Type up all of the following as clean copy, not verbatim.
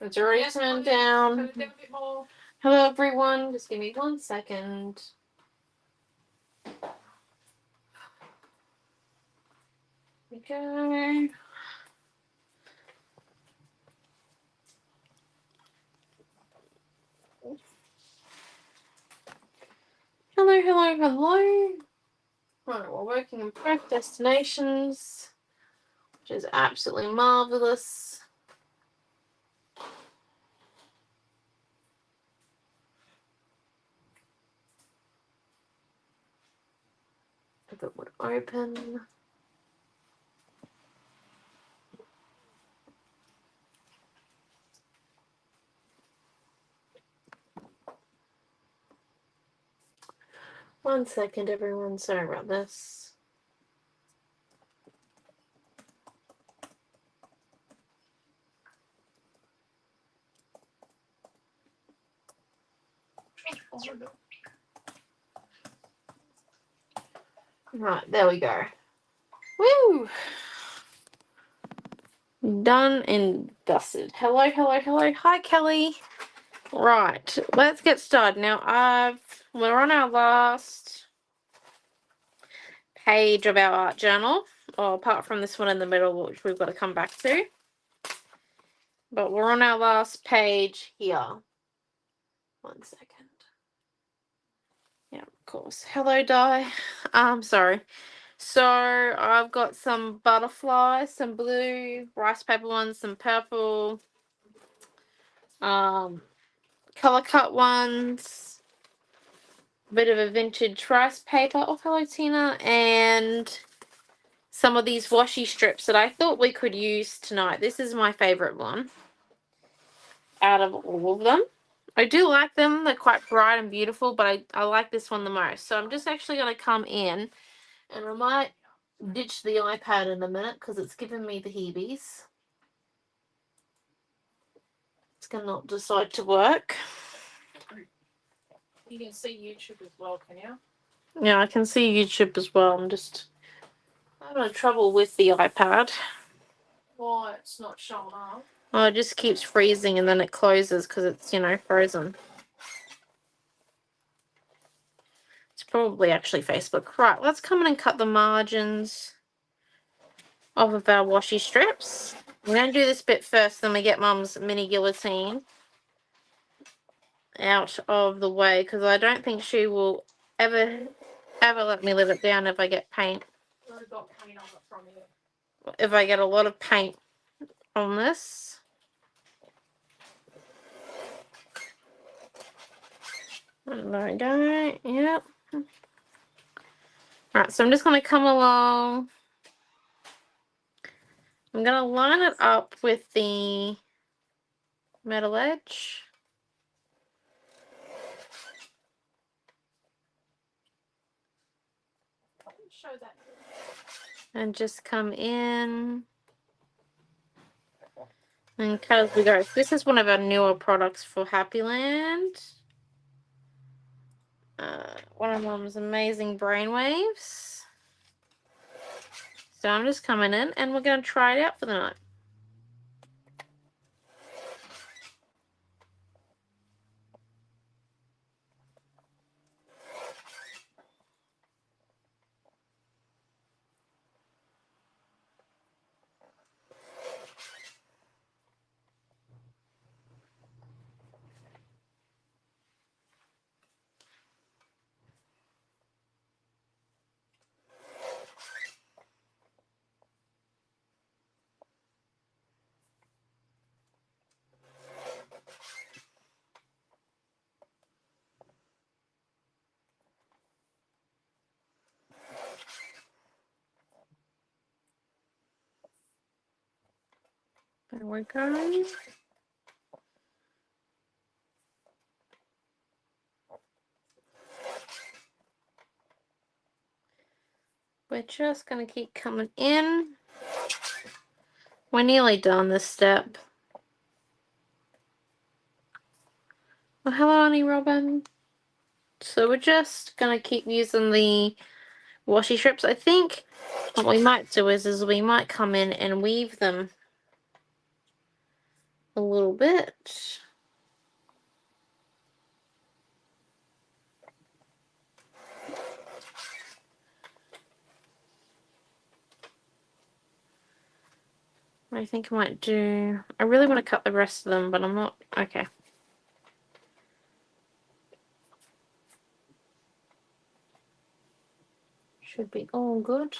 It's already turned down. Turn it down a bit more. Hello, everyone. Just give me 1 second. Here we go. Hello, hello, hello. Right, we're working in prep destinations, which is absolutely marvelous. If it would open. One second, everyone. Sorry about this. Right, there we go. Woo! Done and dusted. Hello, hello, hello. Hi, Kelly. Right, let's get started. Now, we're on our last page of our art journal, or apart from this one in the middle, which we've got to come back to. But we're on our last page here. 1 second. Yeah, of course. Hello, Di. Sorry. So I've got some butterflies, some blue rice paper ones, some purple, color cut ones, a bit of a vintage rice paper. Oh, hello, Tina. And some of these washi strips that I thought we could use tonight. This is my favorite one out of all of them. I do like them. They're quite bright and beautiful, but I like this one the most. So I'm just actually going to come in, and I might ditch the iPad in a minute because it's giving me the heebies. It's going to not decide to work. You can see YouTube as well, can you? Yeah, I can see YouTube as well. I'm just having trouble with the iPad. Why it's not showing up? Oh, it just keeps freezing and then it closes because it's, frozen. It's probably actually Facebook. Right, let's come in and cut the margins off of our washi strips. We're going to do this bit first, then we get Mum's mini guillotine out of the way because I don't think she will ever let me live it down if I get paint. I got paint on it from you. If I get a lot of paint on this. There we go. Yep. Alright, so I'm just going to come along. I'm going to line it up with the metal edge. Show that. And just come in and cut as we go. This is one of our newer products for Happyland. One of Mum's amazing brainwaves. So I'm just coming in and we're going to try it out for the night. There we go. We're just going to keep coming in. We're nearly done this step. Well, hello, Annie Robin. So we're just going to keep using the washi strips. I think what we might do is we might come in and weave them a little bit. I think I might do... I really want to cut the rest of them, but I'm not... Okay. Should be all good.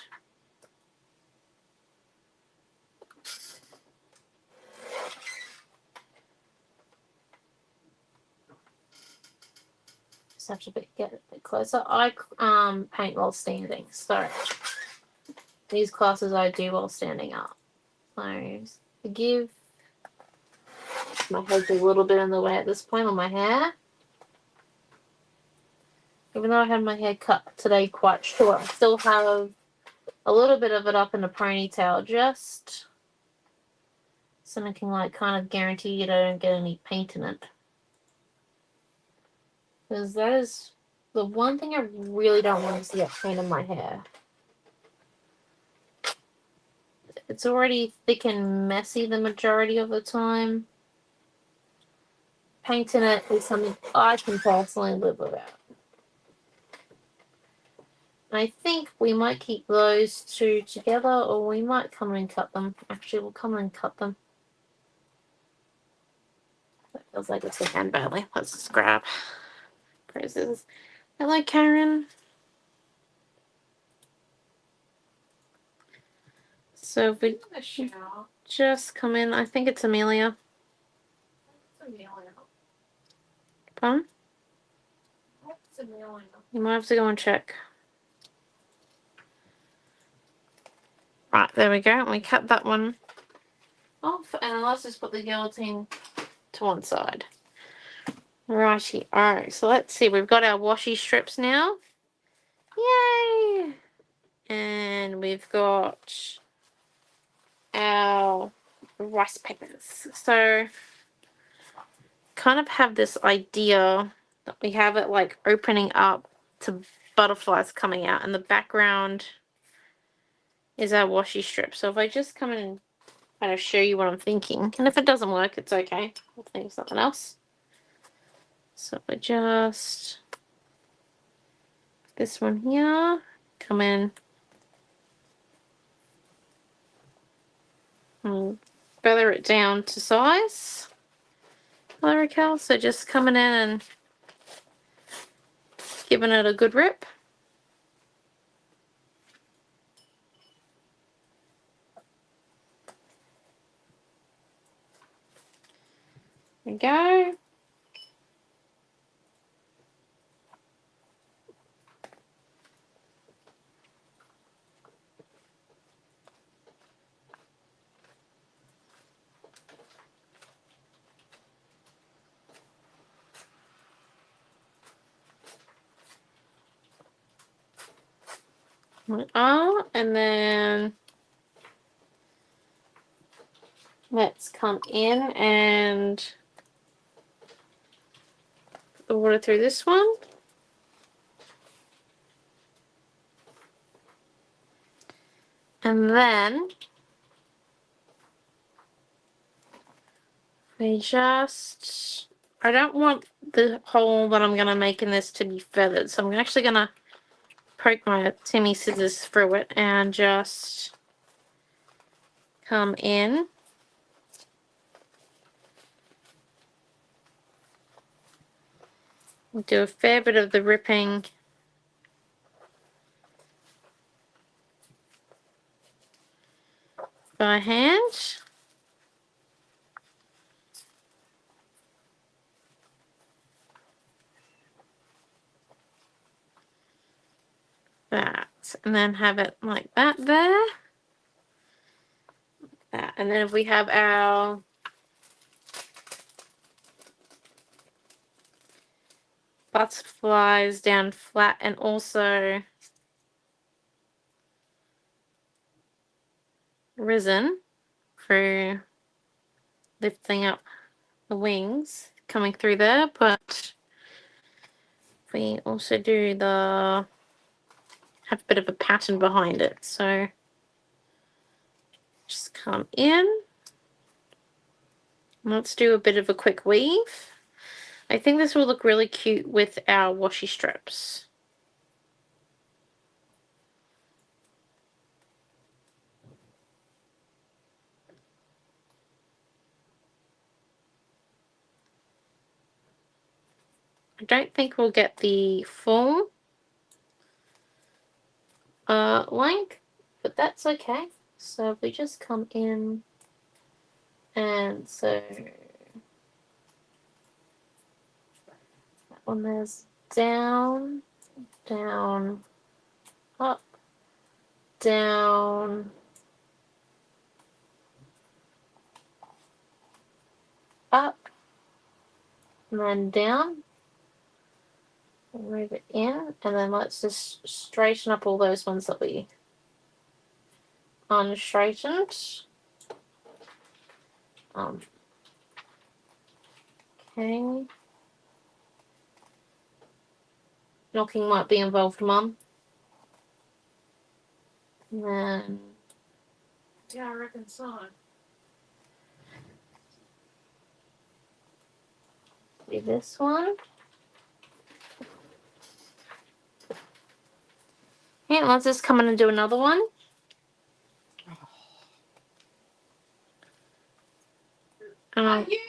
Just have to get a bit closer. I paint while standing, so these classes I do while standing up. So forgive my head's a little bit in the way at this point on my hair. Even though I had my hair cut today quite short, I still have a little bit of it up in a ponytail, just so I can like kind of guarantee I don't get any paint in it. Because that is the one thing I really don't want to see get paint in my hair. It's already thick and messy the majority of the time. Painting it is something I can personally live without. I think we might keep those two together, or we might come and cut them. Actually, we'll come and cut them. That feels like it's going to end badly. Let's just grab prizes. Hello, Karen. So if we just come in, I think it's Amelia. Pardon? You might have to go and check. Right, there we go. We cut that one off, and let's just put the guillotine to one side. Righty. Alright, so let's see. We've got our washi strips now. Yay! And we've got our rice papers. So, kind of have this idea that we have it like opening up to butterflies coming out, and the background is our washi strip. So if I just come in and kind of show you what I'm thinking, and if it doesn't work, it's okay. I'll think of something else. So we just this one here, come in and feather it down to size. Hello, Raquel. So just coming in and giving it a good rip. There we go. And then let's come in and put the water through this one. And then we just, I don't want the hole that I'm going to make in this to be feathered. So I'm actually going to poke my Timmy scissors through it and just come in. Do a fair bit of the ripping by hand. That, and then have it like that there. That. And then if we have our butterflies down flat and also risen through lifting up the wings coming through there, but we also do the have a bit of a pattern behind it. So just come in Let's do a bit of a quick weave. I think this will look really cute with our washi strips. I don't think we'll get the full length, but that's okay. So if we just come in and so that one there's down, down, up, down, up, and then down. Move it in, and then let's just straighten up all those ones that we unstraightened. Okay. Knocking might be involved, Mum. And then... yeah, I reckon so. Do this one. Okay, let's just come in and do another one. Are you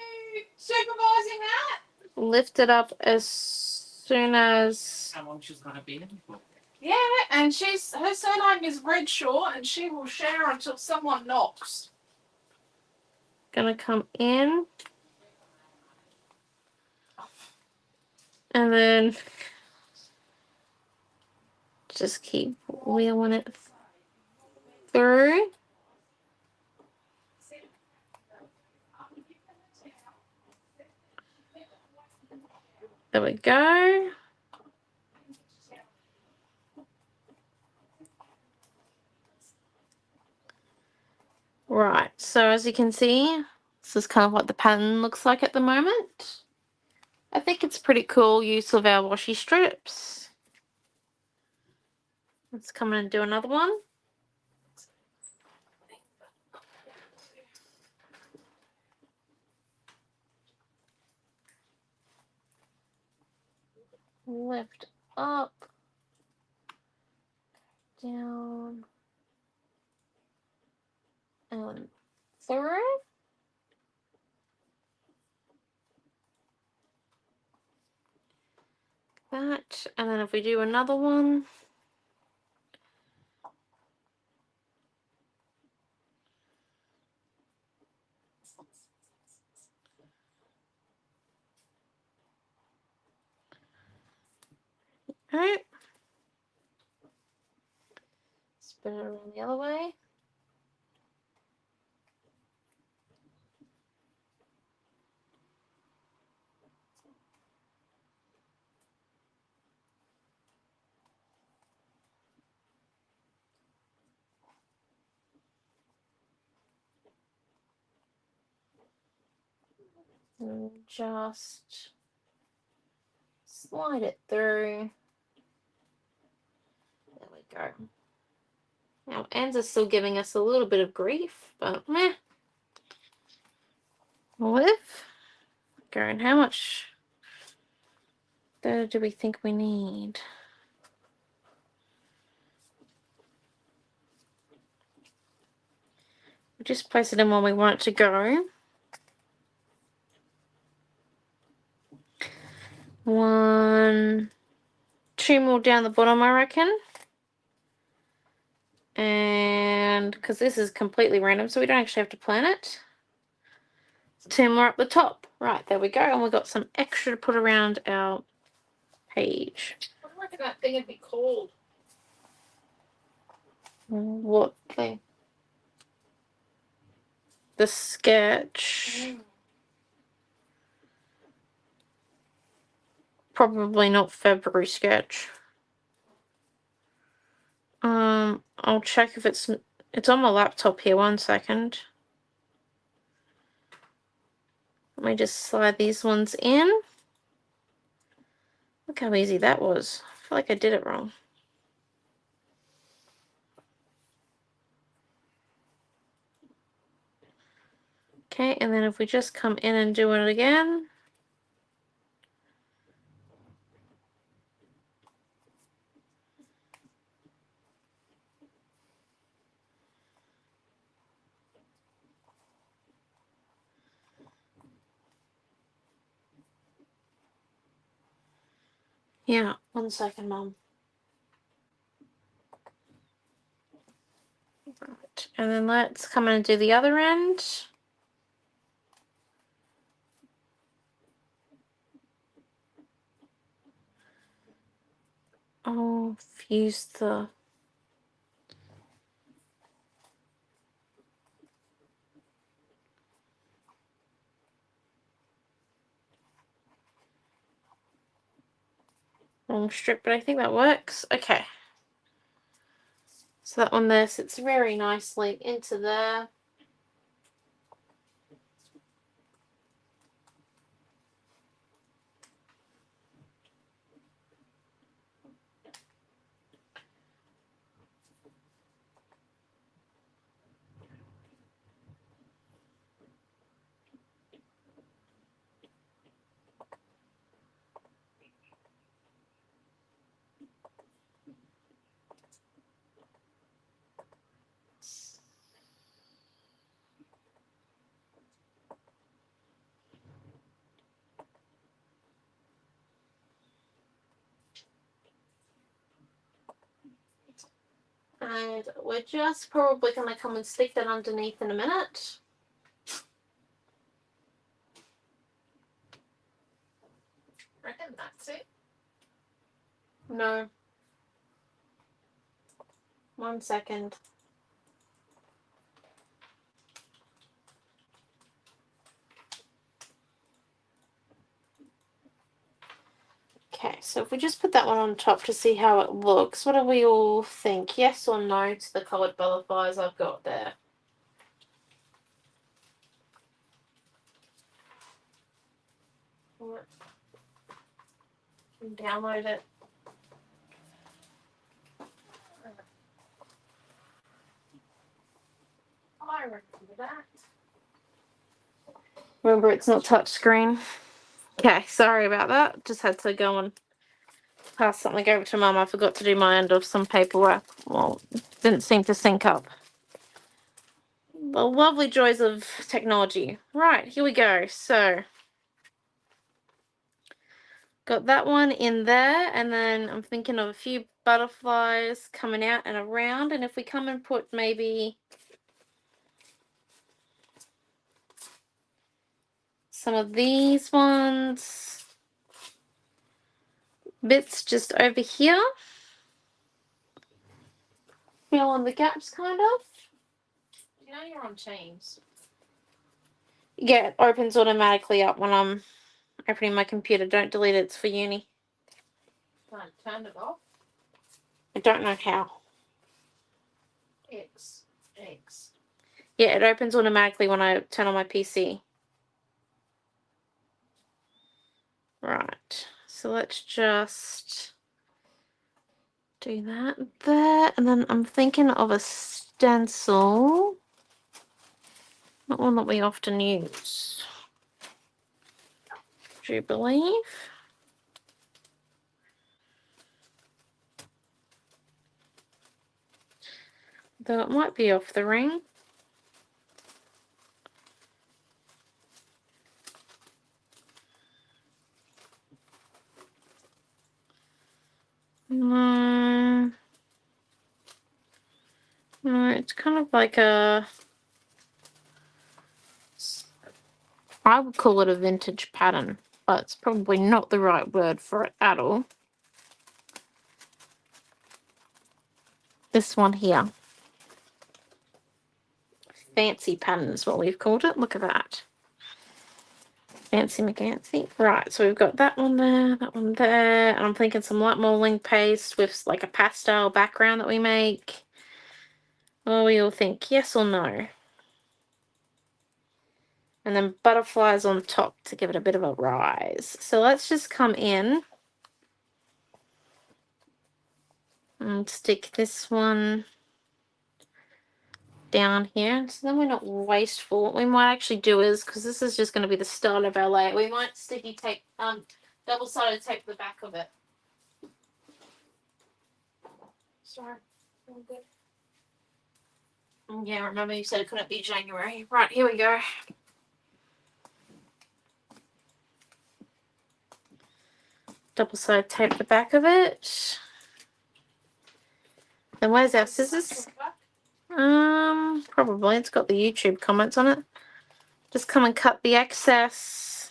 supervising that? Lift it up as soon as... How long she's gonna be in for? Yeah, and her surname is Redshaw, and she will share until someone knocks. Gonna come in. And then just keep wheeling it through. There we go. Right, so as you can see, this is kind of what the pattern looks like at the moment. I think it's pretty cool use of our washi strips. Let's come in and do another one. Lift up, down, and through. That, and then if we do another one, alright, spin it around the other way. And just slide it through. There we go. Now, ends are still giving us a little bit of grief, but meh. Lift. Go, and how much do we think we need? We just place it in where we want it to go. 1, 2 more down the bottom, I reckon. And because this is completely random, so we don't actually have to plan it. 2 more up the top. Right, there we go. And we've got some extra to put around our page. What do you reckon that thing would be called? What thing? The sketch. Probably not February sketch. I'll check if it's on my laptop here. 1 second. Let me just slide these ones in. Look how easy that was. I feel like I did it wrong. Okay, and then if we just come in and do it again. Yeah, 1 second, Mum. Right, and then let's come in and do the other end. I'll use the long strip, but I think that works. Okay. So that one there sits very nicely into there. And we're just probably going to come and stick that underneath in a minute. Reckon that's it. No. 1 second. Okay, so if we just put that one on top to see how it looks, what do we all think? Yes or no to the coloured butterflies I've got there? Download it. I remember that. Remember, it's not touchscreen. Okay, sorry about that. Just had to go and pass something over to Mum. I forgot to do my end of some paperwork. Well, didn't seem to sync up. The lovely joys of technology. Right, here we go. So, got that one in there, and then I'm thinking of a few butterflies coming out and around. And if we come and put maybe some of these ones, bits just over here, fill in the gaps, kind of. You know you're on Teams. Yeah, it opens automatically up when I'm opening my computer. Don't delete it, it's for uni. Can't turn it off. I don't know how. X. Yeah, it opens automatically when I turn on my PC. Right, so let's just do that there, and then I'm thinking of a stencil, not one that we often use. Do you believe? Though it might be off the ring. No. No, it's kind of like a... I would call it a vintage pattern, but it's probably not the right word for it at all. This one here. Fancy pattern is what we've called it. Look at that. Fancy McGancy. Right, so we've got that one there, and I'm thinking some light modeling paste with like a pastel background that we make. What do we all think? Yes or no? And then butterflies on top to give it a bit of a rise. So let's just come in and stick this one down here, so then we're not wasteful. What we might actually do is, because this is just going to be the start of our layer, we might sticky tape, double-sided tape the back of it. Sorry, all good. Yeah, remember you said it couldn't be January. Right, here we go. Double-sided tape the back of it. Then where's our scissors? Probably. It's got the YouTube comments on it. Just come and cut the excess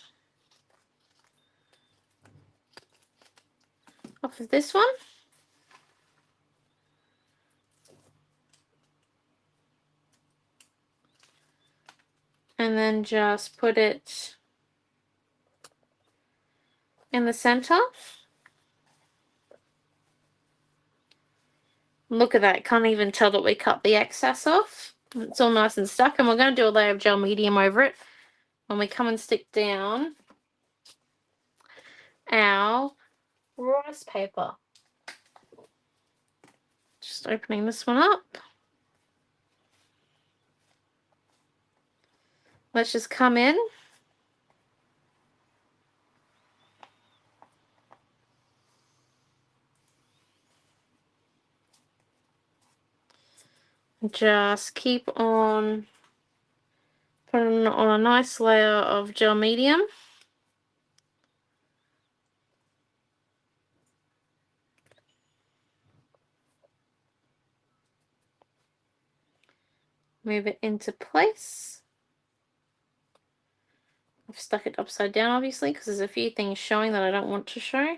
off of this one. And then just put it in the center. Look at that. Can't even tell that we cut the excess off. It's all nice and stuck. And we're going to do a layer of gel medium over it when we come and stick down our rice paper. Just opening this one up. Let's just come in. Just keep on putting on a nice layer of gel medium. Move it into place. I've stuck it upside down, obviously, because there's a few things showing that I don't want to show.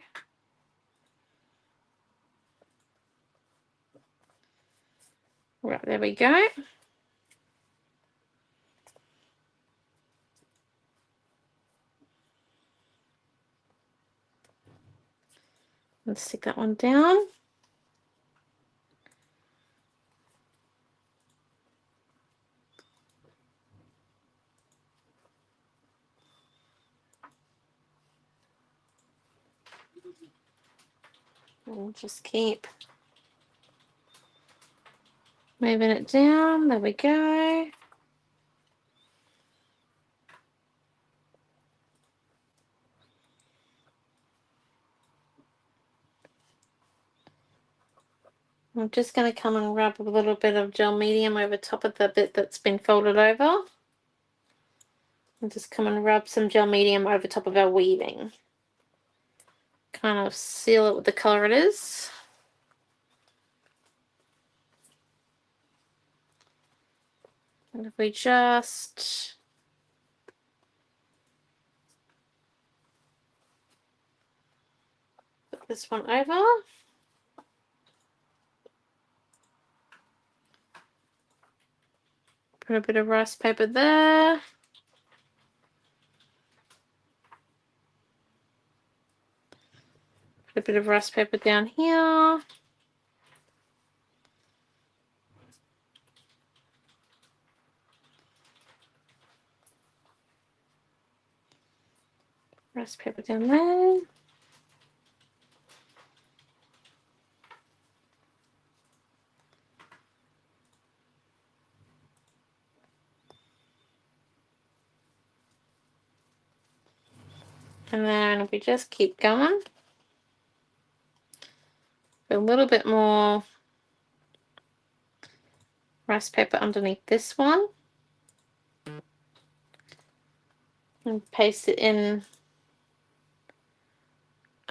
Right, there we go. Let's stick that one down. We'll just keep moving it down. There we go. I'm just going to come and rub a little bit of gel medium over top of the bit that's been folded over. And just come and rub some gel medium over top of our weaving. Kind of seal it with the colour it is. And if we just put this one over. Put a bit of rice paper there. Put a bit of rice paper down here. Rice paper down there. And then we just keep going. A little bit more rice paper underneath this one. And paste it in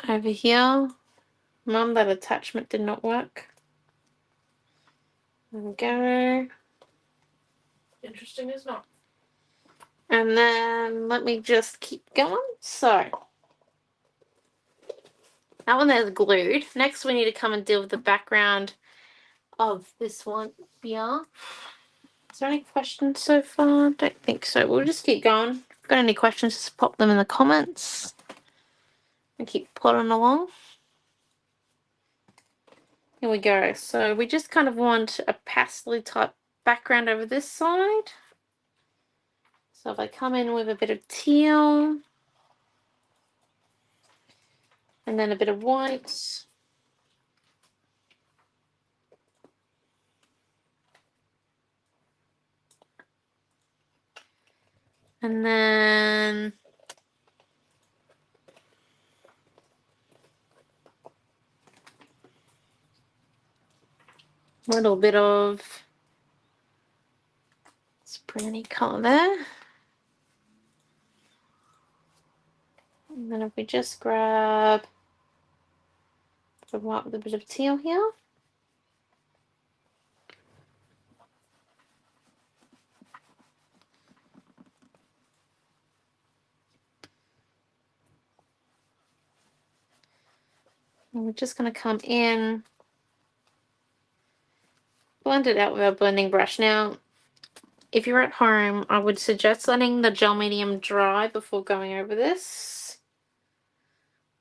over here. Mum, that attachment did not work. There we go. Interesting as not. And then let me just keep going. So that one there's glued. Next we need to come and deal with the background of this one here. Is there any questions so far? Don't think so. We'll just keep going. If you've got any questions, just pop them in the comments. And keep plodding along. Here we go. So we just kind of want a pastel type background over this side. So if I come in with a bit of teal and then a bit of white. And then a little bit of this brownie colour there. And then if we just grab the white with a bit of teal here. And we're just going to come in, blend it out with our blending brush. Now, if you're at home, I would suggest letting the gel medium dry before going over this,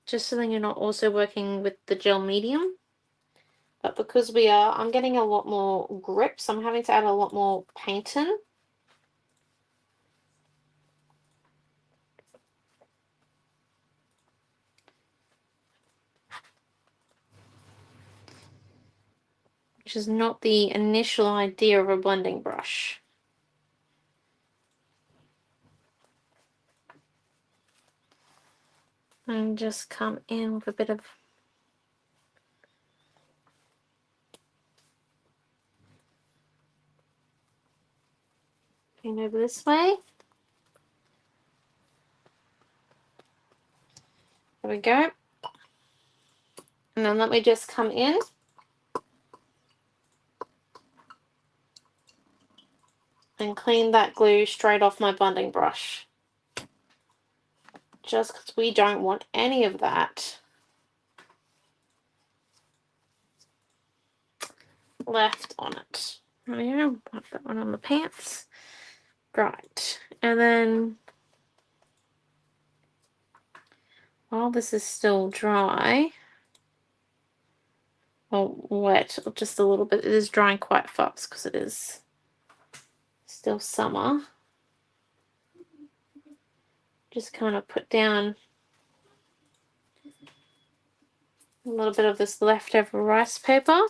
just so that you're not also working with the gel medium. But because I'm getting a lot more grip, so I'm having to add a lot more paint in. Which is not the initial idea of a blending brush. And just come in with a bit of paint over this way. There we go. And then let me just come in and clean that glue straight off my blending brush. Just because we don't want any of that left on it. There we go. Put that one on the pants. Right. And then while this is still dry, or wet, or just a little bit, it is drying quite fast because it is still summer. Just kind of put down a little bit of this leftover rice paper.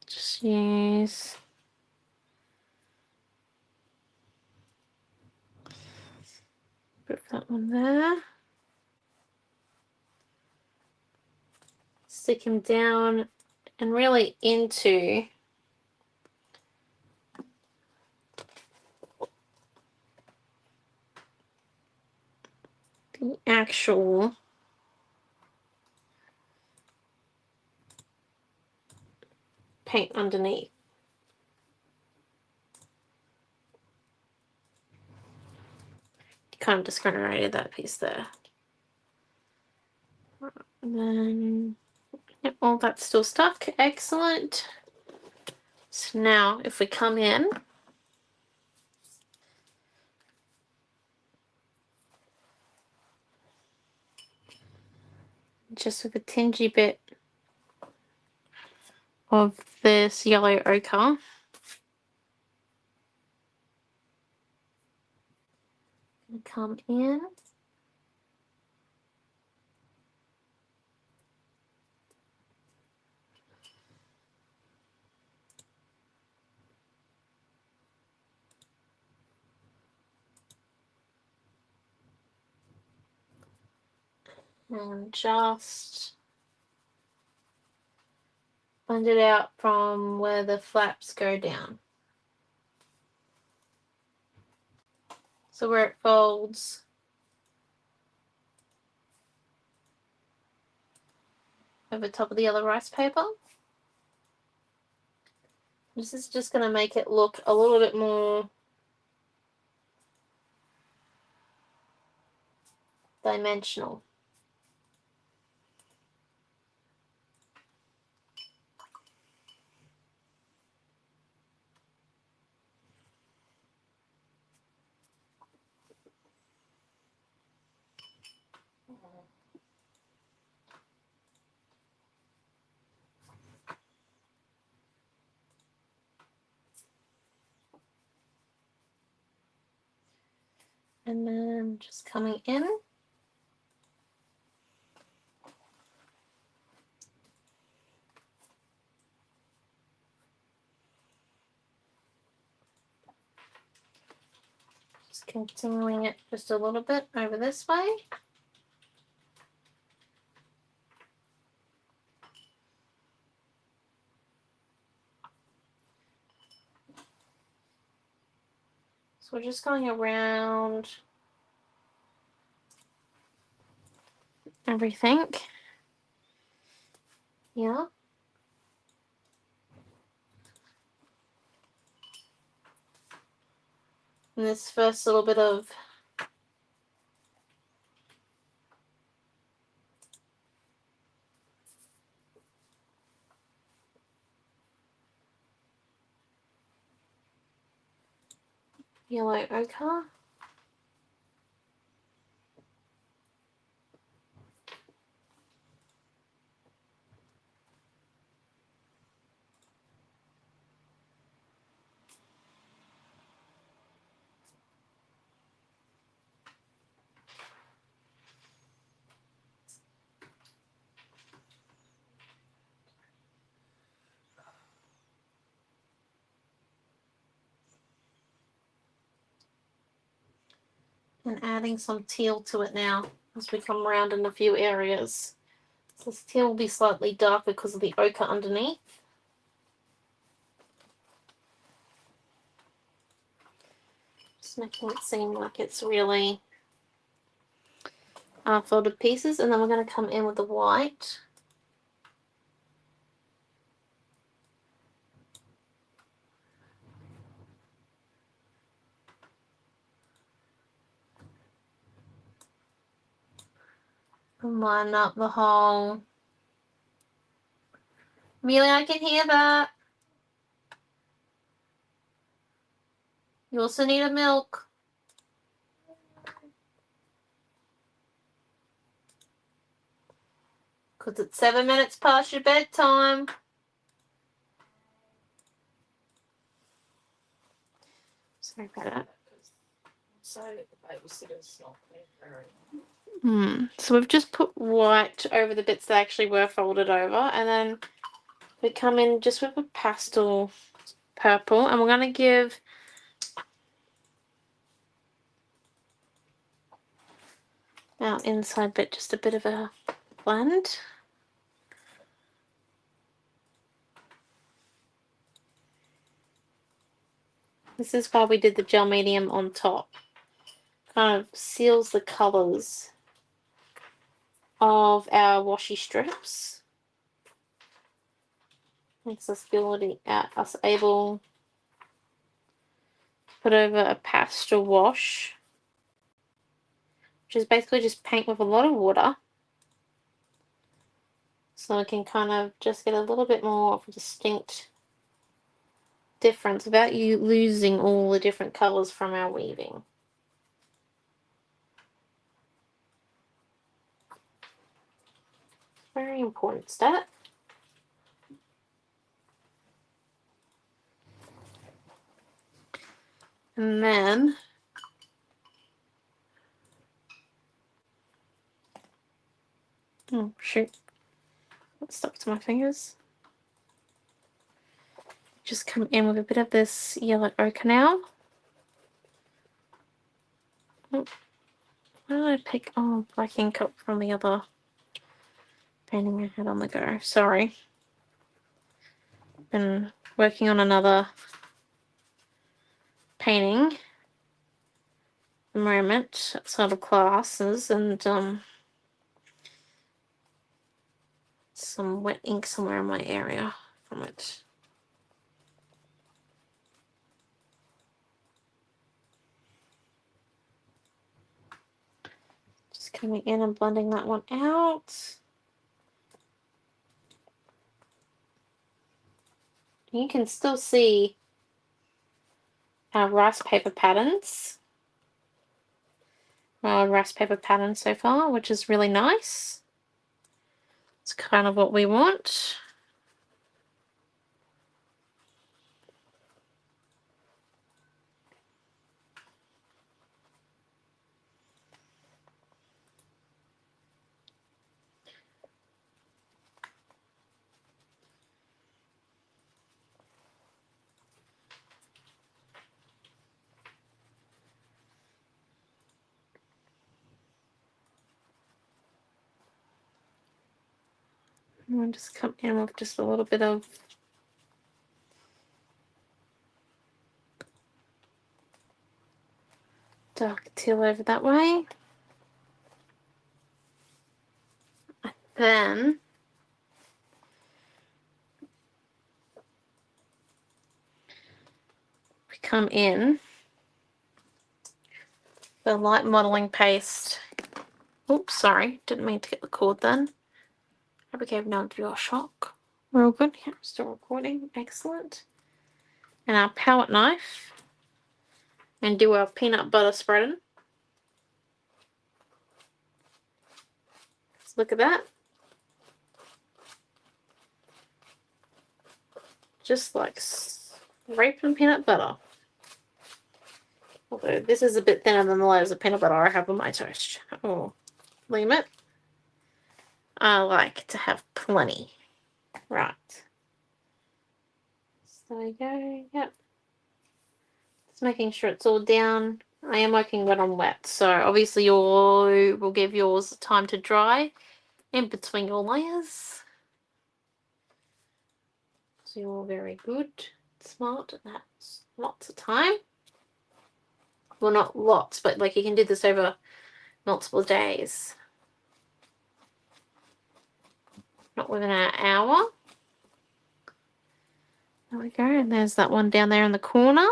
Just use put that one there. Stick him down and really into the actual paint underneath. Kind of discolorated that piece there. And then, yep, all that's still stuck. Excellent. So now, if we come in, just with a tingy bit of this yellow ochre, come in. And just blend it out from where the flaps go down. So where it folds over top of the yellow rice paper. This is just going to make it look a little bit more dimensional. And then just coming in. Continuing it just a little bit over this way. So we're just going around everything. Yeah. And this first little bit of yellow ochre. And adding some teal to it now as we come around in a few areas. So this teal will be slightly darker because of the ochre underneath. Just making it seem like it's really folded pieces. And then we're going to come in with the white. And line up the whole. Amelia, I can hear that. You also need a milk. Because it's 7 minutes past your bedtime. Sorry about that. So the babysitter's not there. So we've just put white over the bits that actually were folded over, and then we come in just with a pastel purple, and we're going to give our inside bit just a bit of a blend. This is why we did the gel medium on top. Kind of seals the colours of our washi strips. Makes us able to put over a pastel wash, which is basically just paint with a lot of water. So we can kind of just get a little bit more of a distinct difference without you losing all the different colours from our weaving. Very important step. And then oh shoot, that stuck to my fingers. Just come in with a bit of this yellow ochre now. Oh, where did I pick? Oh, black ink up from the other painting I had on the go. Sorry. Been working on another painting at the moment outside of classes, and some wet ink somewhere in my area from it. Just coming in and blending that one out. You can still see our rice paper patterns. Our rice paper pattern so far, which is really nice. It's kind of what we want. I'll just come in with just a little bit of dark teal over that way. And then we come in the light modeling paste. Oops, sorry, didn't mean to get the cord then. I gave no real shock. We're all good. Yeah, still recording. Excellent. And our palette knife. And do our peanut butter spreading. Let's look at that. Just like scraping peanut butter. Although this is a bit thinner than the layers of peanut butter I have on my toast. Oh, limit. I like to have plenty. Right. So there you go. Yep. Just making sure it's all down. I am working wet on wet, so obviously you will give yours time to dry in between your layers. So you're very good, smart, and that's lots of time. Well, not lots, but like you can do this over multiple days. Not within an hour. There we go, and there's that one down there in the corner.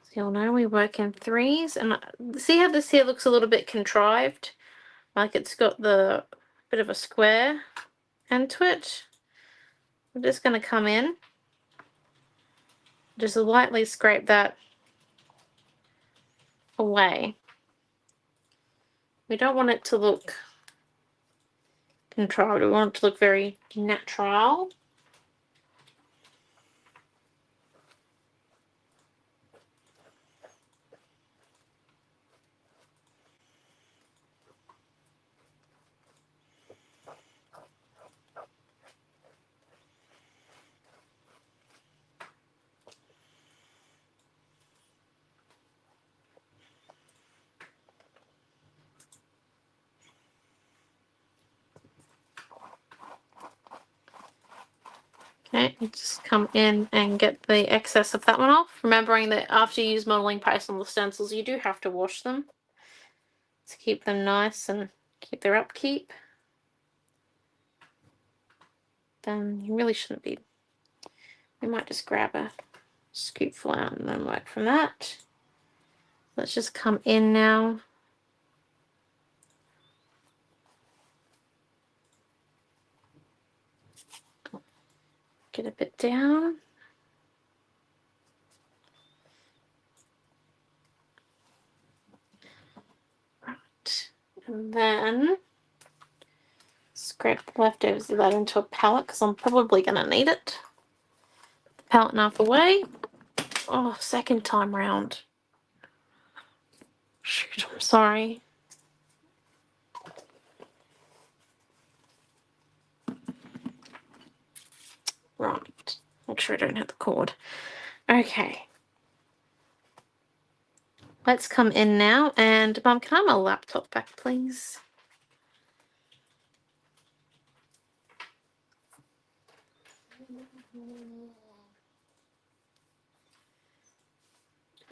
So you'll know we work in threes, and see how this here looks a little bit contrived? Like it's got the bit of a square end to it. I'm just going to come in, just lightly scrape that away. We don't want it to look contrived, we want it to look very natural. Okay, you just come in and get the excess of that one off. Remembering that after you use modeling paste on the stencils, you do have to wash them to keep them nice and keep their upkeep. Then you really shouldn't be. We might just grab a scoopful out and then work from that. Let's just come in now. Get a bit down. Right. And then scrape the leftovers of that into a palette because I'm probably going to need it. Put the palette knife away. Oh, second time round. Shoot, I'm sorry. Right. Make sure I don't hit the cord. Okay. Let's come in now, and Mum, can I have my laptop back, please?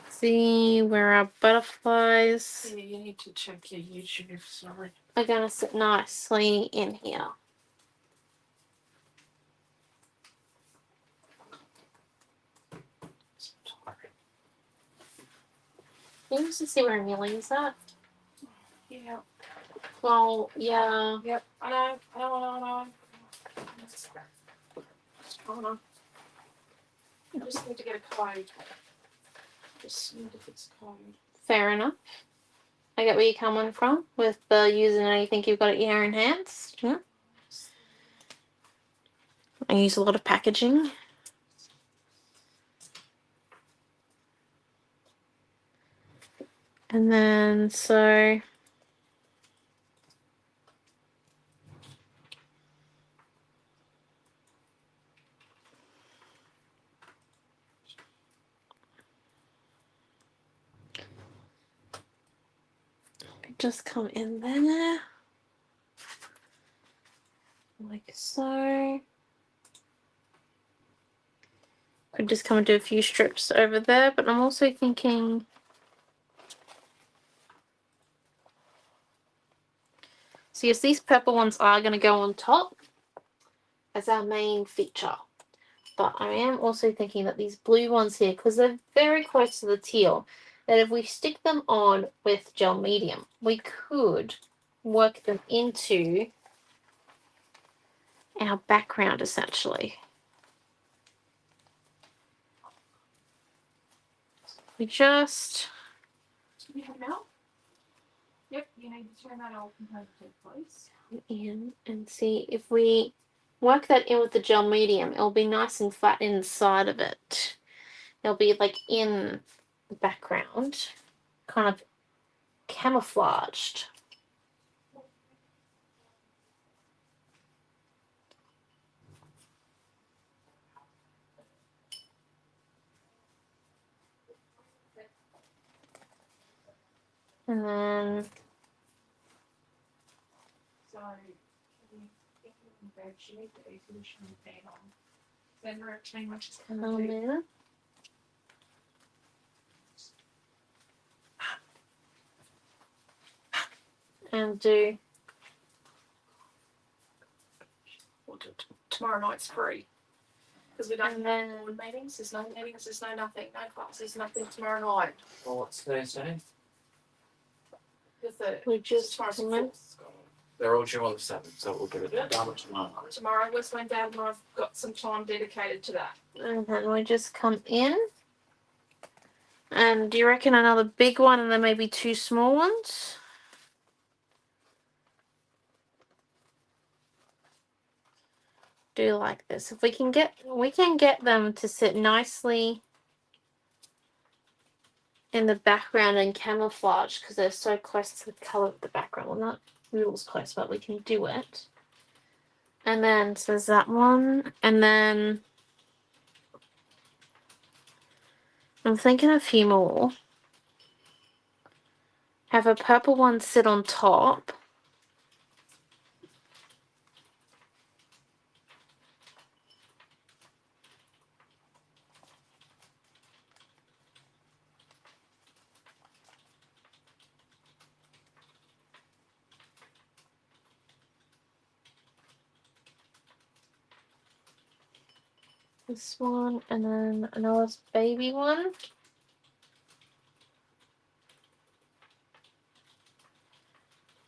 See where our butterflies Yeah, you need to check your YouTube, sorry. are going to sit nicely in here. Can you just see where Amelia's at? Yeah. Well, yeah. Yep, I know. Hold on. I just need to get a code. Just need to fix a code. Fair enough. I get where you're coming from with using anything you've got at your own hands. Yeah. I use a lot of packaging. And then, so just come in there. like so. Could just come and do a few strips over there, but I'm also thinking so yes, these purple ones are going to go on top as our main feature. But I am also thinking that these blue ones here, because they're very close to the teal, that if we stick them on with gel medium, we could work them into our background essentially. We just Do you have it out? Yep, you need to turn that off and have it take place. in and see if we work that in with the gel medium, it'll be nice and flat inside of it. It'll be like in the background, kind of camouflaged. And then So, she needs the air conditioning fan on. Then we're actually much as kind of do. in and do We'll do it tomorrow night's free. Because we don't and have then board meetings, there's no meetings, there's no nothing, no classes, nothing tomorrow night. Well, what's Thursday? The third. we just Tomorrow's the come in. fourth. They're all due on the 7th, so we'll get it done tomorrow. Tomorrow, West Wind Dad and I've got some time dedicated to that. And then we just come in. And do you reckon another big one and then maybe two small ones? Do like this. If we can get them to sit nicely in the background and camouflage because they're so close to the color of the background. Well, not real close, but we can do it. And then so there's that one, and then I'm thinking a few more. Have a purple one sit on top. This one, and then another baby one.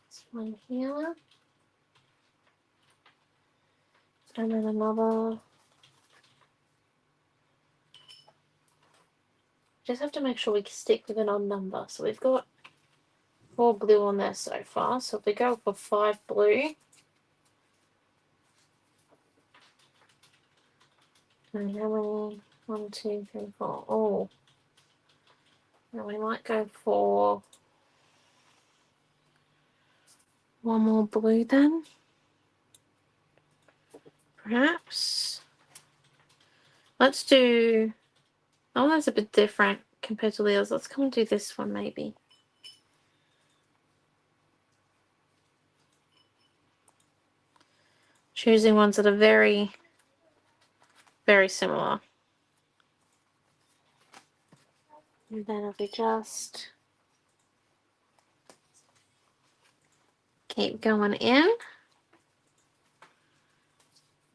This one here. And then another. Just have to make sure we stick with an odd number. So we've got 4 blue on there so far. So if we go for 5 blue. And how many? 1, 2, 3, 4. Oh. Now we might go for 1 more blue then. Perhaps. Let's do. Oh, that's a bit different compared to the others. Let's come and do this one maybe. Choosing ones that are very, very similar. And then if we just keep going in.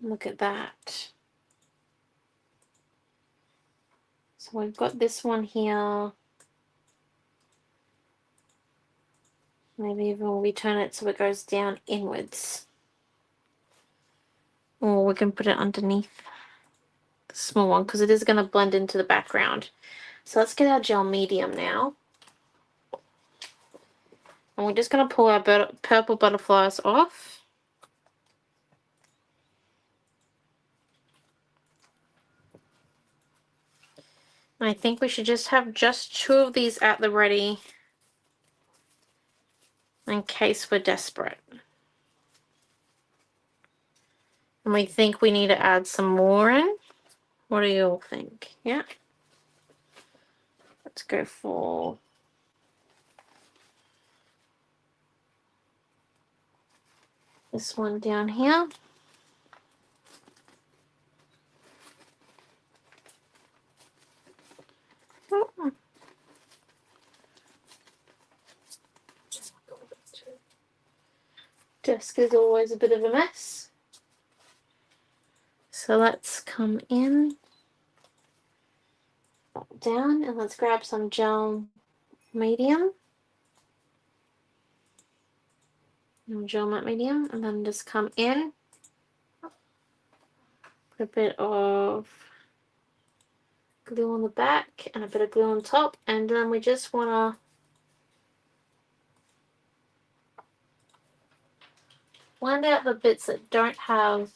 Look at that. So we've got this one here. Maybe even we turn it so it goes down inwards. Or we can put it underneath the small one because it is going to blend into the background. So let's get our gel medium now. And we're just going to pull our purple butterflies off. I think we should just have just 2 of these at the ready in case we're desperate. And we think we need to add some more in. What do you all think? Yeah. Let's go for this one down here. Desk is always a bit of a mess. So let's come in, down, and let's grab some gel medium. Gel matte medium, and then just come in, put a bit of glue on the back and a bit of glue on top, and then we just want to blend out the bits that don't have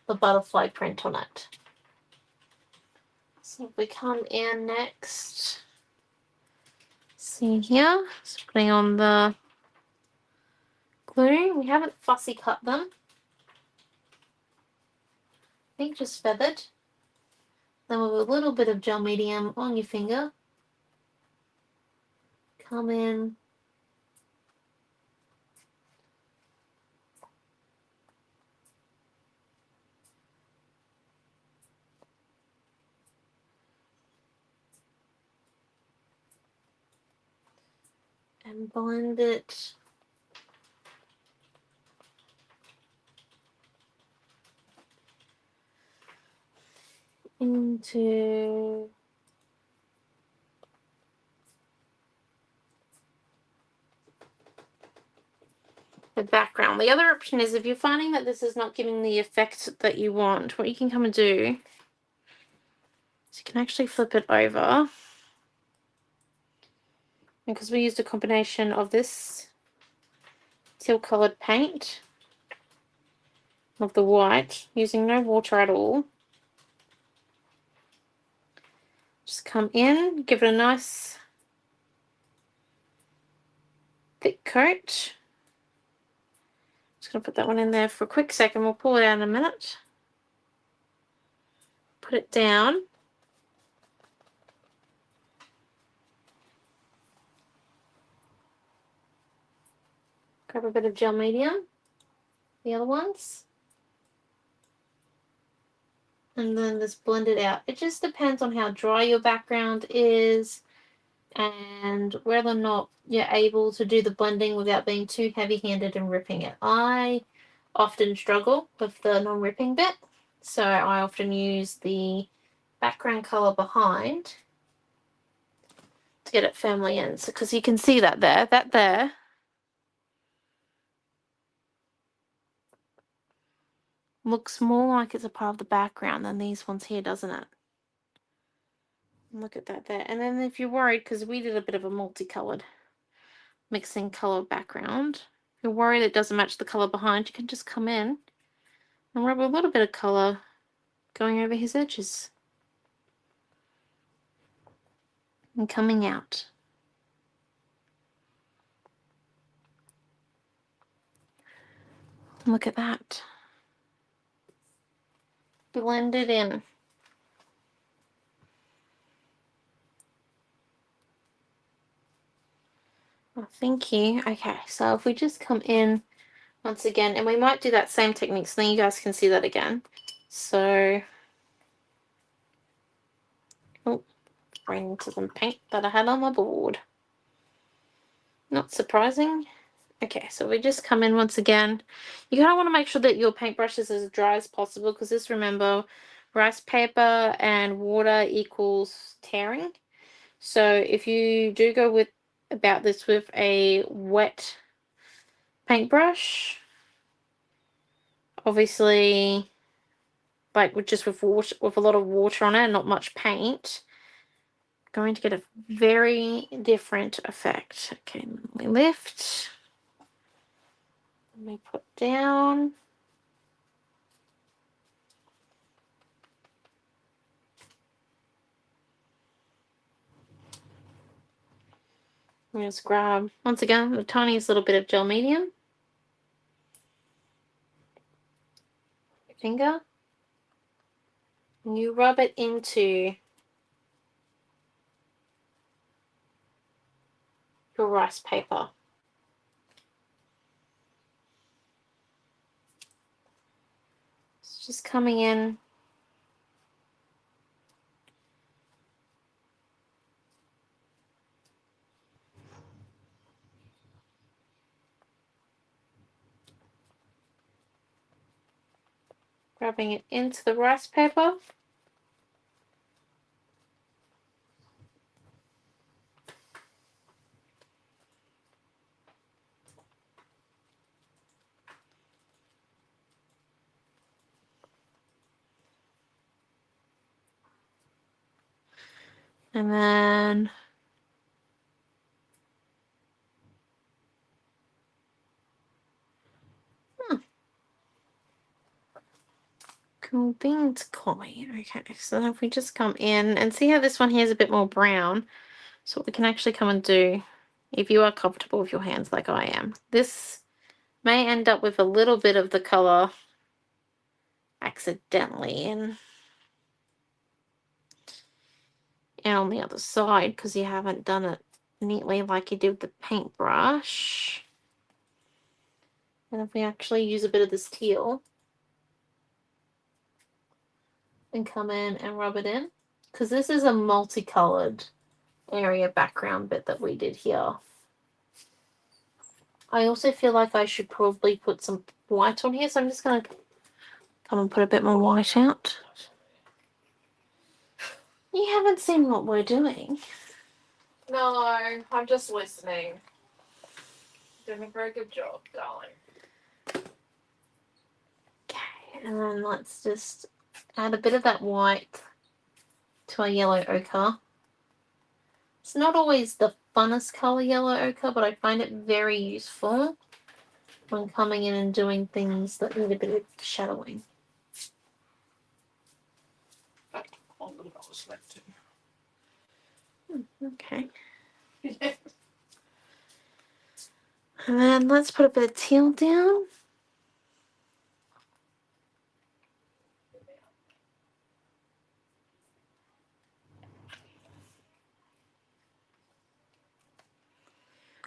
the butterfly print on it. So if we come in next, see here, just putting on the glue. We haven't fussy cut them. I think just feathered. Then with a little bit of gel medium on your finger, come in, and blend it into the background. The other option is if you're finding that this is not giving the effect that you want, what you can come and do is you can actually flip it over. Because we used a combination of this teal coloured paint of the white, using no water at all. Just come in, give it a nice thick coat. Just going to put that one in there for a quick second. We'll pull it out in a minute. Put it down. Grab a bit of gel medium, the other ones. And then just blend it out. It just depends on how dry your background is and whether or not you're able to do the blending without being too heavy-handed and ripping it. I often struggle with the non-ripping bit, so I often use the background color behind to get it firmly in. So, because you can see that there looks more like it's a part of the background than these ones here, doesn't it? Look at that there. And then if you're worried, because we did a bit of a multicolored mixing color background, if you're worried it doesn't match the color behind, you can just come in and rub a little bit of color going over his edges and coming out. Look at that. Blend it in. Oh, thank you. Okay, so if we just come in once again, and we might do that same technique so then you guys can see that again. So, oh, ran into some paint that I had on my board. Not surprising. Okay, so we just come in once again. You kind of want to make sure that your paintbrush is as dry as possible because just remember, rice paper and water equals tearing. So if you do go with about this with a wet paintbrush, obviously, like with water, with a lot of water on it and not much paint, going to get a very different effect. Okay, we lift. Let me put down. I'm just grab, once again, the tiniest little bit of gel medium. Finger. And you rub it into your rice paper. It's just coming in. rubbing it into the rice paper. And then cool beans coffee. Okay, so if we just come in and see how this one here is a bit more brown. So what we can actually come and do, if you are comfortable with your hands like I am, this may end up with a little bit of the color accidentally in. And on the other side, because you haven't done it neatly like you did with the paintbrush. And if we actually use a bit of this teal and come in and rub it in, because this is a multicolored area background bit that we did here. I also feel like I should probably put some white on here, so I'm just going to come and put a bit more white out. You haven't seen what we're doing. No, I'm just listening. Doing a very good job, darling. Okay, and then let's just add a bit of that white to our yellow ochre. It's not always the funnest color, yellow ochre, but I find it very useful when coming in and doing things that need a bit of shadowing. Okay. And then let's put a bit of teal down.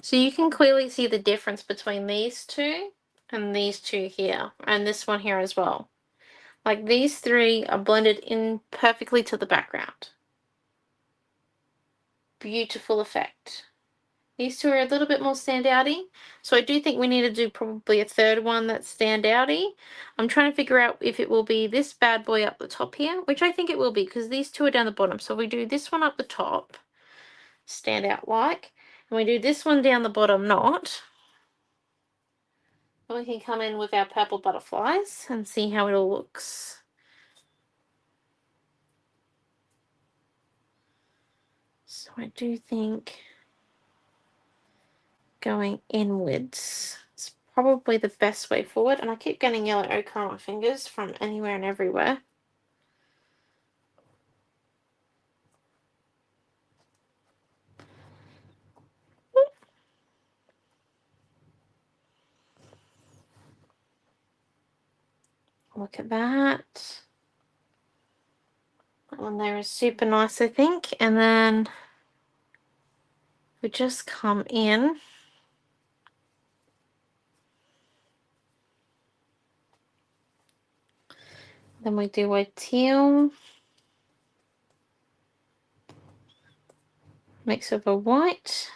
So you can clearly see the difference between these two and these two here, and this one here as well. Like these three are blended in perfectly to the background. Beautiful effect. These two are a little bit more standouty, so I do think we need to do probably a third one that's standouty. I'm trying to figure out if it will be this bad boy up the top here, which I think it will be because these two are down the bottom. So we do this one up the top, stand out like, and we do this one down the bottom not. And we can come in with our purple butterflies and see how it all looks. So I do think going inwards is probably the best way forward. And I keep getting yellow ochre on my fingers from anywhere and everywhere. Look at that. That one there is super nice, I think. And then we just come in. Then we do a teal. Mix with a white.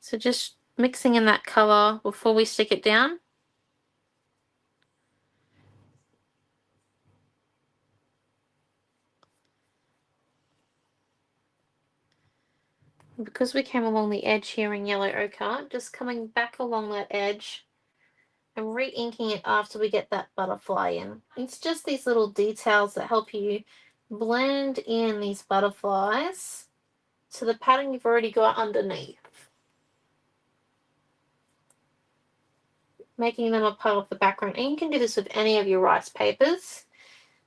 So just mixing in that color before we stick it down. Because we came along the edge here in yellow ochre, just coming back along that edge and re-inking it after we get that butterfly in. It's just these little details that help you blend in these butterflies to the pattern you've already got underneath, making them a part of the background. And you can do this with any of your rice papers.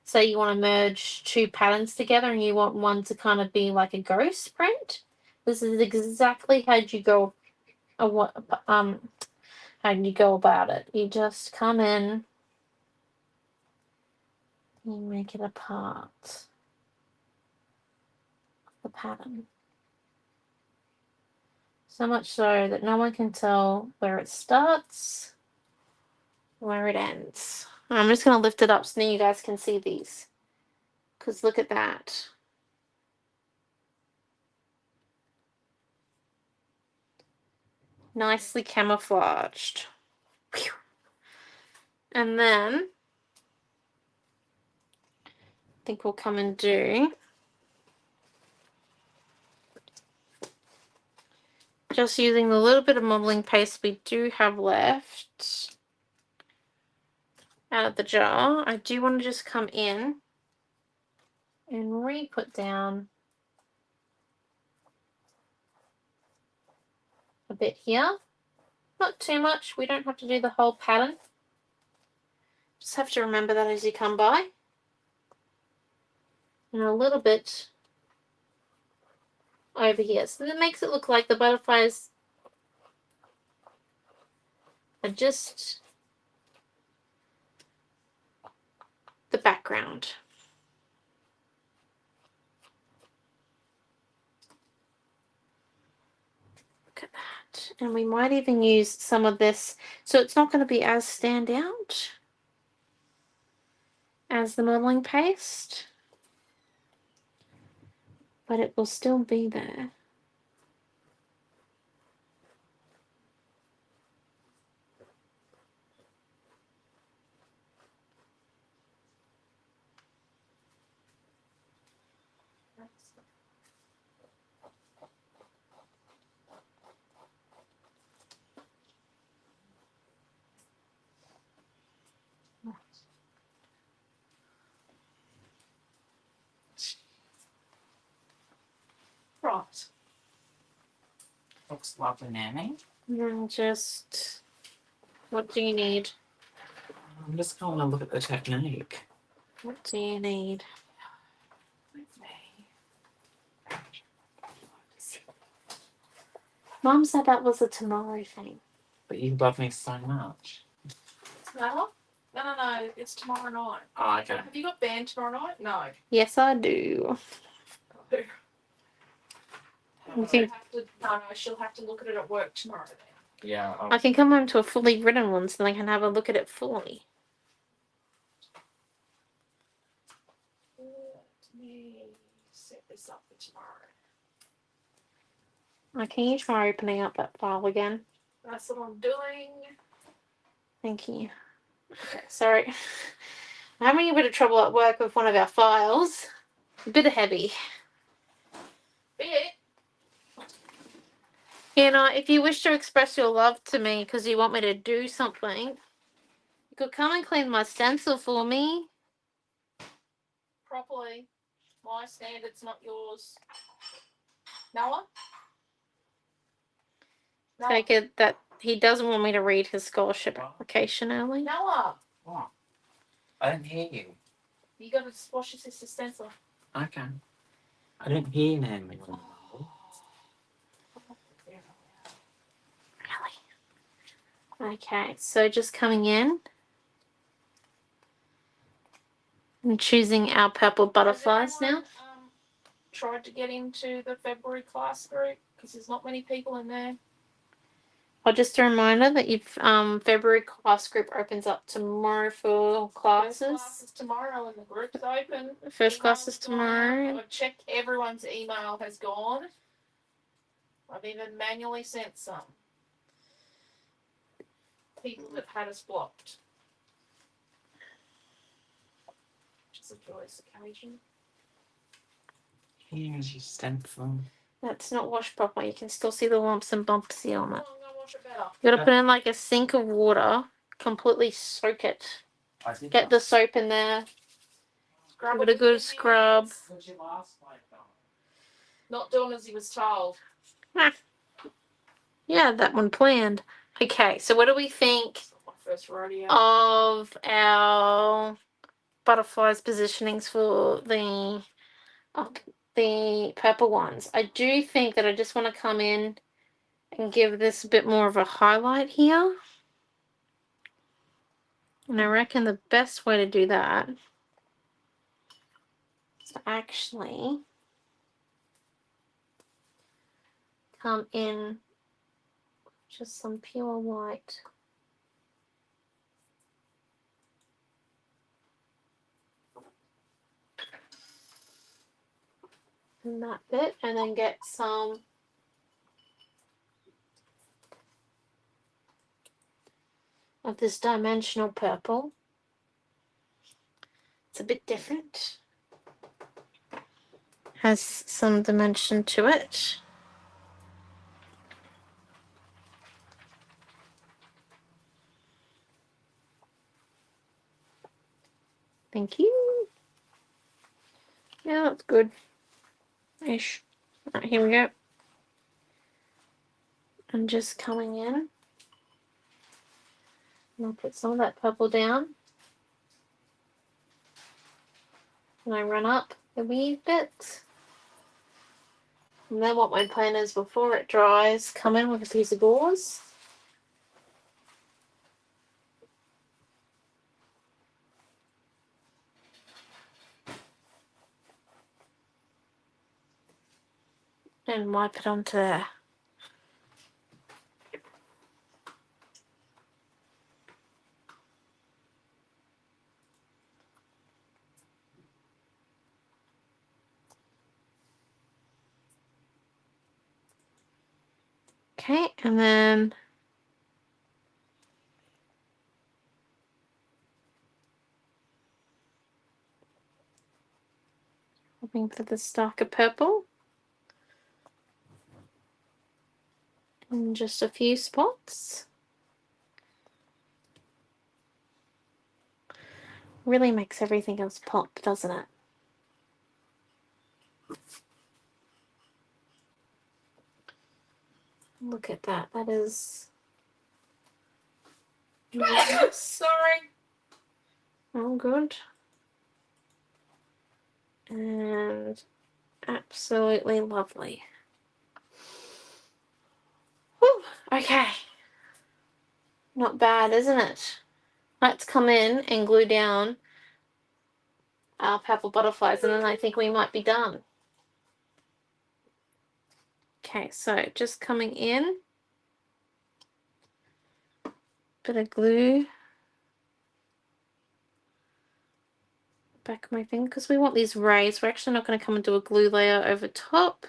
Say you want to merge two patterns together and you want one to kind of be like a ghost print. This is exactly how you go about it. You just come in, you make it a part of the pattern. So much so that no one can tell where it starts, where it ends. I'm just going to lift it up so now you guys can see these. Because look at that. Nicely camouflaged. Whew. And then I think we'll come and do just using the little bit of modeling paste we do have left out of the jar. I do want to just come in and re-put down a bit here. Not too much. We don't have to do the whole pattern. Just have to remember that as you come by. And a little bit over here. So that makes it look like the butterflies are just the background. Look at that. And we might even use some of this, so it's not going to be as stand out as the modeling paste, but it will still be there. Right. Looks lovely, Nanny. And just, what do you need? I'm just going to look at the technique. What do you need? Mum said that was a tomorrow thing. But you love me so much. No? No. It's tomorrow night. Oh, okay. Have you got band tomorrow night? No. Yes, I do. Okay. She'll have to look at it at work tomorrow then. Yeah. I can come home to a fully written one so then I can have a look at it fully. Let me set this up for tomorrow. Can you try opening up that file again? That's what I'm doing. Thank you. Okay, sorry. I'm having a bit of trouble at work with one of our files. A bit heavy. Bit. You know, if you wish to express your love to me because you want me to do something, you could come and clean my stencil for me. Properly. My standards, not yours. Noah? Take it that he doesn't want me to read his scholarship application early. Noah! What? I didn't hear you. You got to wash your sister's stencil. Okay. I didn't hear Nanny. Really? Okay, so just coming in and choosing our purple butterflies now. Tried to get into the February class group because there's not many people in there. Oh, just a reminder that you've February class group opens up tomorrow for classes. First class is tomorrow and the group's open. First class is tomorrow. I've checked everyone's email has gone. I've even manually sent some. People that had us blocked. Which is a joyous occasion. Here's your stencil. That's not washed properly. You can still see the lumps and bumps on it. I'm gonna wash it better. You gotta put in like a sink of water, completely soak it. Get the soap in there. Give it a good scrub. Not doing as he was told. Yeah, that one planned. Okay, so what do we think My first rodeo. of our butterflies positionings for the purple ones? I do think that I just want to come in and give this a bit more of a highlight here. And I reckon the best way to do that is to actually come in just some pure white. In that bit, and then get of this dimensional purple. It's a bit different. Has some dimension to it. Thank you. Yeah, that's good. Ish. Right, here we go. I'm just coming in. And I'll put some of that purple down. And I run up a wee bit. And then what my plan is, before it dries, come in with a piece of gauze. And wipe it onto there. Okay, and then hoping for this darker purple. In just a few spots. Really makes everything else pop, doesn't it? Look at that. That is Sorry. all good. And absolutely lovely. Whew, okay. Not bad, isn't it? Let's come in and glue down our purple butterflies, and then I think we might be done. Okay, so just coming in. Bit of glue. Back of my finger, because we want these rays. We're actually not going to come and do a glue layer over top.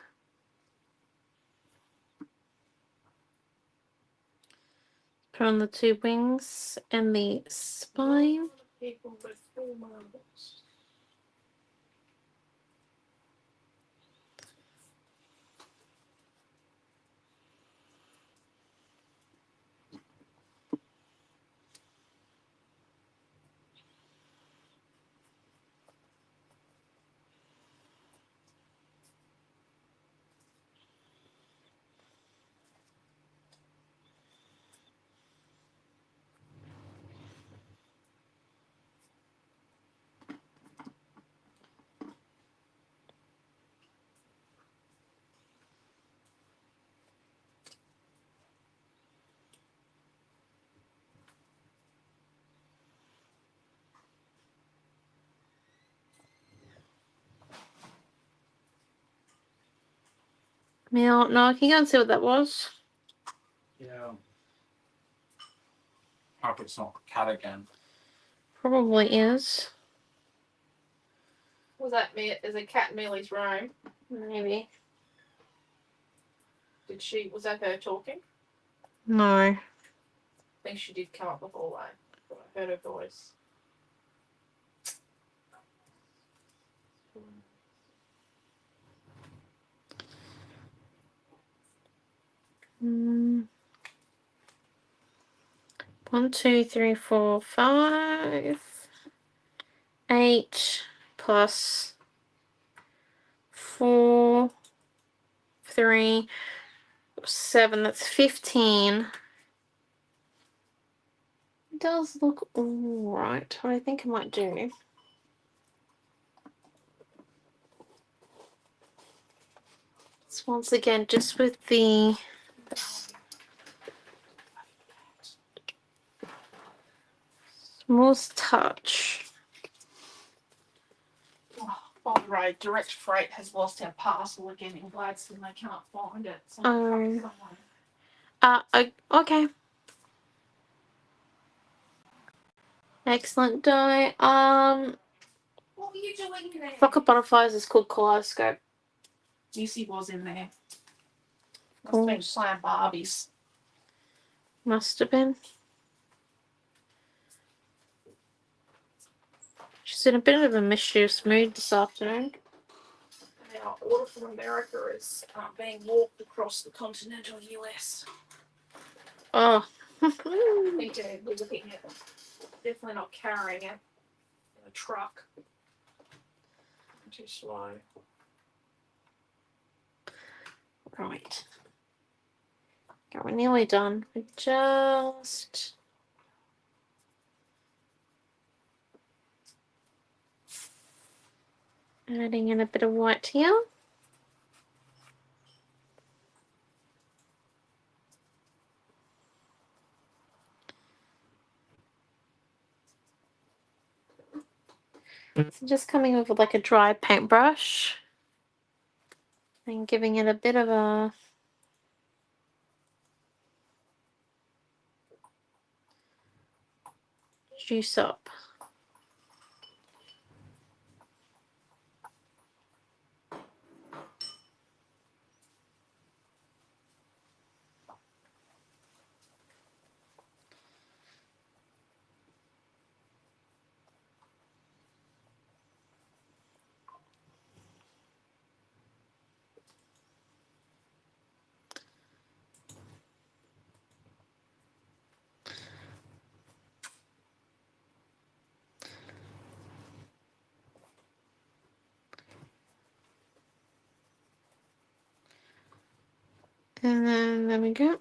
Put on the two wings and the spine. People with full marbles. Now, no, can you go and see what that was? Yeah. Hope it's not cat again. Probably is. Was that me? Is a cat in Millie's room? Maybe. Was that her talking? No. I think she did come up the hallway. But I heard her voice. Mm. 1, 2, 3, 4, 5, 8 plus 4, 3, 7. That's 15. It does look alright. What I think I might do. So once again, just with the smallest touch. Oh, by the way, Direct Freight has lost our parcel again in Gladstone. They can't find it. So Okay. Excellent die. What were you doing there? Flock of Butterflies is called Kaleidoscope. Missy was in there. Must Cool. have been playing Barbies. Must have been. She's in a bit of a mischievous mood this afternoon. And our order from America is being walked across the continental US. Oh. I think we're looking at definitely not carrying it in a truck. I'm too slow. Right. Okay, we're nearly done. We're just adding in a bit of white here. So just coming over with like a dry paintbrush and giving it a bit of a juice up. And then there we go.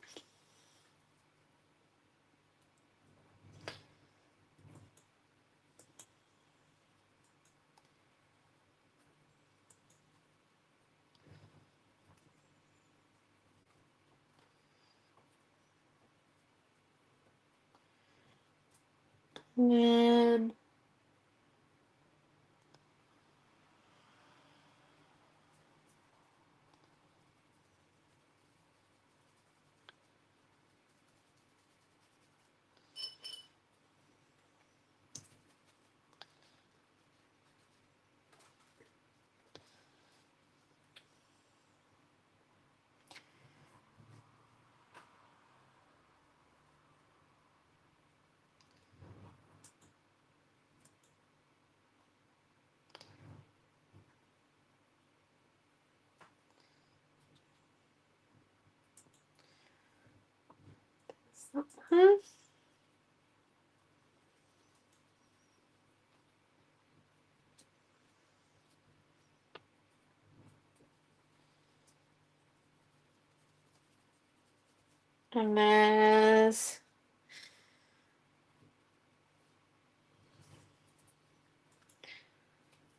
And there's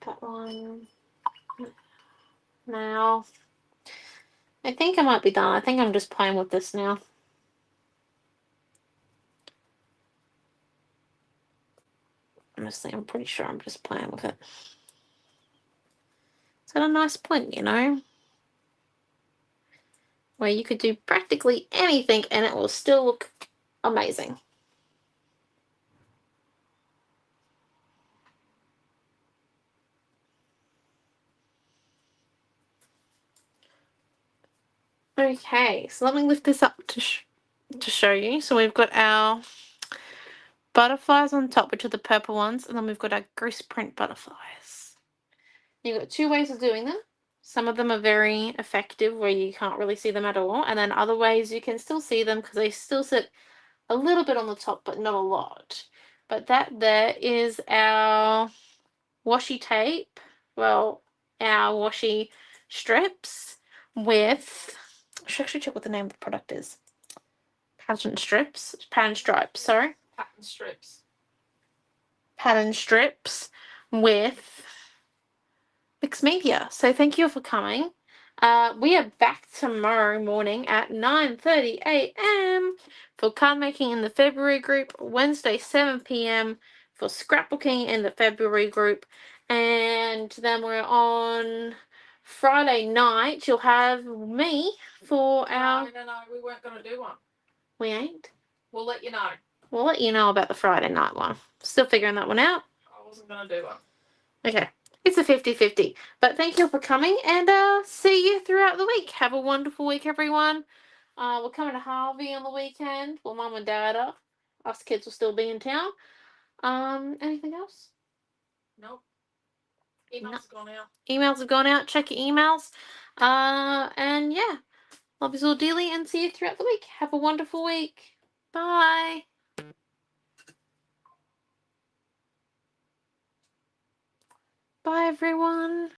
that one. Now, I think I might be done. I think I'm just playing with this now. Honestly, I'm pretty sure I'm just playing with it. It's at a nice point, you know, where you could do practically anything and it will still look amazing. Okay, so let me lift this up to show you. So we've got our butterflies on top, which are the purple ones, and then we've got our goose print butterflies. You've got two ways of doing them. Some of them are very effective where you can't really see them at all, and then other ways you can still see them because they still sit a little bit on the top, but not a lot. But that there is our washi tape, well, our washi strips with, I should actually check what the name of the product is. Pattern stripes, sorry. Pattern strips. Pattern strips with mixed media. So thank you for coming. We are back tomorrow morning at 9:30 a.m. for card making in the February group, Wednesday 7 p.m. for scrapbooking in the February group, and then we're on Friday night. You'll have me for our... No, we weren't going to do one. We ain't? We'll let you know. We'll let you know about the Friday night one. Still figuring that one out. I wasn't going to do one. Okay. It's a 50-50. But thank you for coming, and see you throughout the week. Have a wonderful week, everyone. We're coming to Harvey on the weekend. Well, Mum and Dad are. Us kids will still be in town. Anything else? Nope. Email's gone out. Emails have gone out. Check your emails. And yeah, love you all dearly and see you throughout the week. Have a wonderful week. Bye. Bye, everyone.